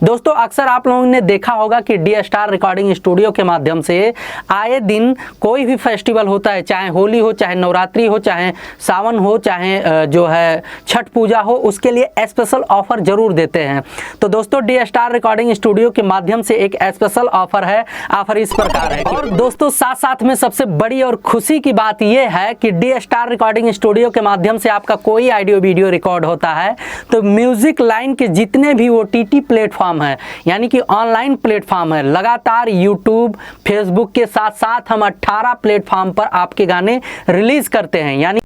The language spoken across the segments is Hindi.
दोस्तों अक्सर आप लोगों ने देखा होगा कि डी स्टार रिकॉर्डिंग स्टूडियो के माध्यम से आए दिन कोई भी फेस्टिवल होता है, चाहे होली हो, चाहे नवरात्रि हो, चाहे सावन हो, चाहे जो है छठ पूजा हो, उसके लिए स्पेशल ऑफर जरूर देते हैं। तो दोस्तों डी स्टार रिकॉर्डिंग स्टूडियो के माध्यम से एक स्पेशल ऑफर है। ऑफर इस प्रकार है और दोस्तों साथ साथ में सबसे बड़ी और खुशी की बात यह है कि डी स्टार रिकॉर्डिंग स्टूडियो के माध्यम से आपका कोई ऑडियो वीडियो रिकॉर्ड होता है तो म्यूजिक लाइन के जितने भी ओटीटी प्लेटफॉर्म है, यानी कि ऑनलाइन प्लेटफॉर्म है, लगातार यूट्यूब फेसबुक के साथ साथ हम 18 प्लेटफॉर्म पर आपके गाने रिलीज करते हैं। यानी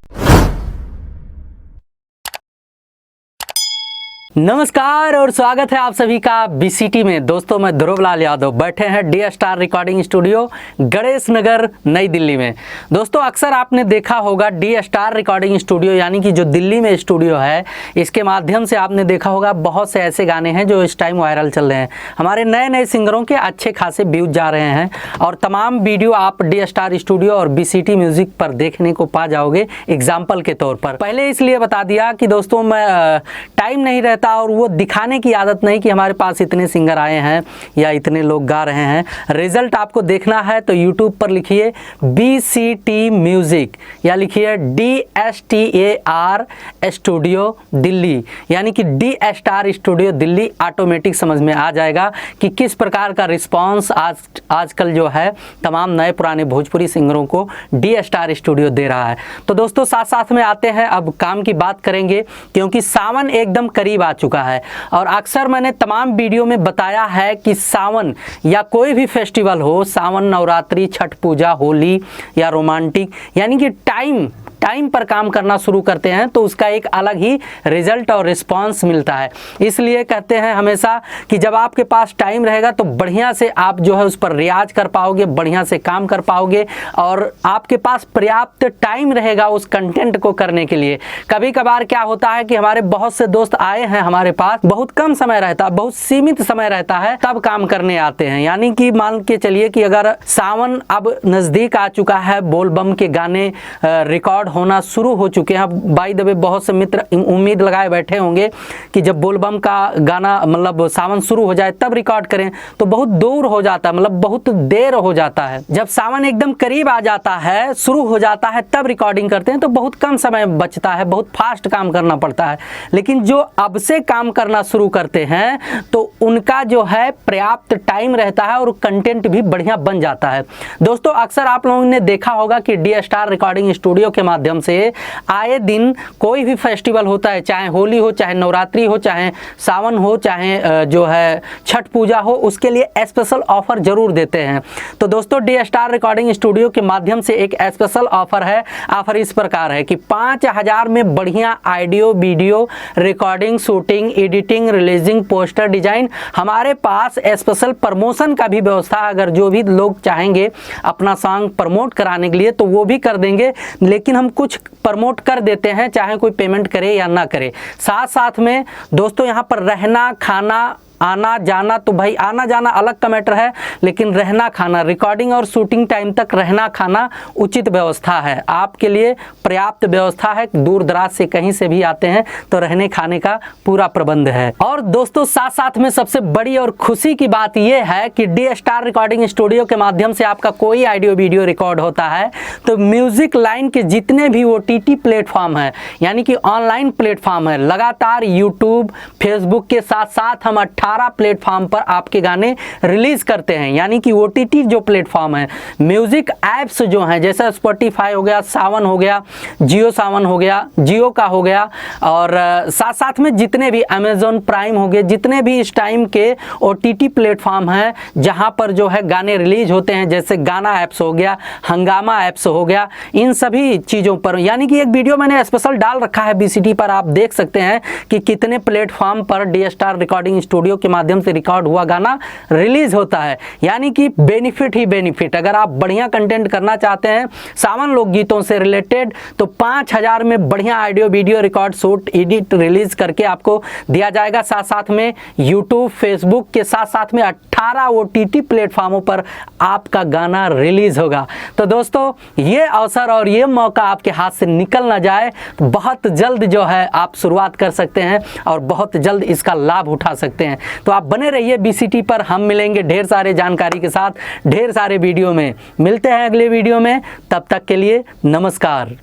नमस्कार और स्वागत है आप सभी का बीसीटी में। दोस्तों मैं ध्रुवलाल यादव, बैठे हैं D star recording studio Ganesh Nagar Nai Delhi में। दोस्तों अक्सर आपने देखा होगा डी स्टार रिकॉर्डिंग स्टूडियो यानी कि जो दिल्ली में स्टूडियो है, इसके माध्यम से आपने देखा होगा बहुत से ऐसे गाने हैं जो इस टाइम वायरल चल रहे हैं। हमारे नए नए सिंगरों के अच्छे खासे व्यूज जा रहे हैं और तमाम वीडियो आप डी स्टार स्टूडियो और बीसीटी म्यूजिक पर देखने को पा जाओगे एग्जाम्पल के तौर पर। पहले इसलिए बता दिया कि दोस्तों मैं टाइम नहीं रहता और वो दिखाने की आदत नहीं कि हमारे पास इतने सिंगर आए हैं या इतने लोग गा रहे हैं। रिजल्ट आपको देखना है तो यूट्यूब पर लिखिए बीसीटी म्यूजिक या लिखिए DSTAR स्टूडियो दिल्ली, यानी कि D star studio Delhi. Automatic समझ में आ जाएगा कि किस प्रकार का रिस्पांस आजकल जो है तमाम नए पुराने भोजपुरी सिंगरों को डी स्टार स्टूडियो दे रहा है। तो दोस्तों साथ साथ में आते हैं, अब काम की बात करेंगे क्योंकि सावन एकदम करीब आ चुका है और अक्सर मैंने तमाम वीडियो में बताया है कि सावन या कोई भी फेस्टिवल हो, सावन, नवरात्रि, छठ पूजा, होली या रोमांटिक, यानी कि टाइम पर काम करना शुरू करते हैं तो उसका एक अलग ही रिजल्ट और रिस्पांस मिलता है। इसलिए कहते हैं हमेशा कि जब आपके पास टाइम रहेगा तो बढ़िया से आप जो है उस पर रियाज कर पाओगे, बढ़िया से काम कर पाओगे और आपके पास पर्याप्त टाइम रहेगा उस कंटेंट को करने के लिए। कभी कभार क्या होता है कि हमारे बहुत से दोस्त आए हैं, हमारे पास बहुत कम समय रहता है, बहुत सीमित समय रहता है, तब काम करने आते हैं। यानी कि मान के चलिए कि अगर सावन अब नज़दीक आ चुका है, बोलबम के गाने रिकॉर्ड होना शुरू हो चुके हैं। बाय द वे बहुत से मित्र उम्मीद लगाए बैठे होंगे कि जब बोलबम का गाना मतलब सावन शुरू हो जाए तब रिकॉर्ड करें, तो बहुत दूर हो जाता है, मतलब बहुत देर हो जाता है। जब सावन एकदम करीब आ जाता है, शुरू हो जाता है, तब रिकॉर्डिंग करते हैं तो बहुत कम समय बचता है, बहुत फास्ट काम करना पड़ता है। लेकिन जो अब से काम करना शुरू करते हैं तो उनका जो है पर्याप्त टाइम रहता है और कंटेंट भी बढ़िया बन जाता है। दोस्तों अक्सर आप लोगों ने देखा होगा कि डी स्टार रिकॉर्डिंग स्टूडियो के माध्यम से आए दिन कोई भी फेस्टिवल होता है, चाहे होली हो, चाहे नवरात्रि हो, चाहे सावन हो, चाहे जो है छठ पूजा हो, उसके लिए स्पेशल ऑफर जरूर देते हैं। तो दोस्तों डी स्टार रिकॉर्डिंग स्टूडियो के माध्यम से एक स्पेशल ऑफर है। ऑफर इस प्रकार है कि 5000 में बढ़िया audio video recording, shooting, editing, releasing, poster design, हमारे पास स्पेशल प्रमोशन का भी व्यवस्था। अगर जो भी लोग चाहेंगे अपना सॉन्ग प्रमोट कराने के लिए तो वो भी कर देंगे, लेकिन हम कुछ प्रमोट कर देते हैं चाहे कोई पेमेंट करे या ना करे। साथ साथ में दोस्तों यहाँ पर रहना, खाना, आना जाना, तो भाई आना जाना अलग का मैटर है, लेकिन रहना खाना, रिकॉर्डिंग और शूटिंग टाइम तक रहना खाना उचित व्यवस्था है, आपके लिए पर्याप्त व्यवस्था है। दूर दराज से कहीं से भी आते हैं तो रहने खाने का पूरा प्रबंध है। और दोस्तों साथ साथ में सबसे बड़ी और खुशी की बात यह है कि डी स्टार रिकॉर्डिंग स्टूडियो के माध्यम से आपका कोई ऑडियो वीडियो रिकॉर्ड होता है तो म्यूजिक लाइन के जितने भी ओटीटी प्लेटफॉर्म है, यानी कि ऑनलाइन प्लेटफॉर्म है, लगातार यूट्यूब फेसबुक के साथ साथ हम 18 प्लेटफॉर्म पर आपके गाने रिलीज करते हैं। यानी कि ओटीटी जो प्लेटफॉर्म है, म्यूजिक एप्स जो हैं, जैसे स्पॉटिफाई हो गया, सावन हो गया, जियो सावन हो गया, जियो का हो गया, और साथ साथ में जितने भी अमेजॉन प्राइम हो गए, जितने भी इस टाइम के ओटीटी प्लेटफॉर्म हैं जहां पर जो है गाने रिलीज होते हैं, जैसे गाना ऐप्स हो गया, हंगामा ऐप्स हो गया, इन सभी चीज़ों पर, यानी कि एक वीडियो मैंने स्पेशल डाल रखा है बीसीटी पर, आप देख सकते हैं कि कितने प्लेटफॉर्म पर डी स्टार रिकॉर्डिंग स्टूडियो के माध्यम से रिकॉर्ड हुआ गाना रिलीज होता है। यानी कि बेनिफिट ही बेनिफिट। अगर आप बढ़िया कंटेंट करना चाहते हैं सावन लोकगीतों से रिलेटेड तो 5000 में बढ़िया audio video record, shoot, edit, release करके आपको दिया जाएगा। साथ साथ में यूट्यूब, फेसबुक के साथ साथ में 18 ओटीटी प्लेटफॉर्मों पर आपका गाना रिलीज होगा। तो दोस्तों ये अवसर और ये मौका आपके हाथ से निकल ना जाए, बहुत जल्द जो है आप शुरुआत कर सकते हैं और बहुत जल्द इसका लाभ उठा सकते हैं। तो आप बने रहिए BCT पर। हम मिलेंगे ढेर सारे जानकारी के साथ ढेर सारे वीडियो में। मिलते हैं अगले वीडियो में, तब तक के लिए नमस्कार।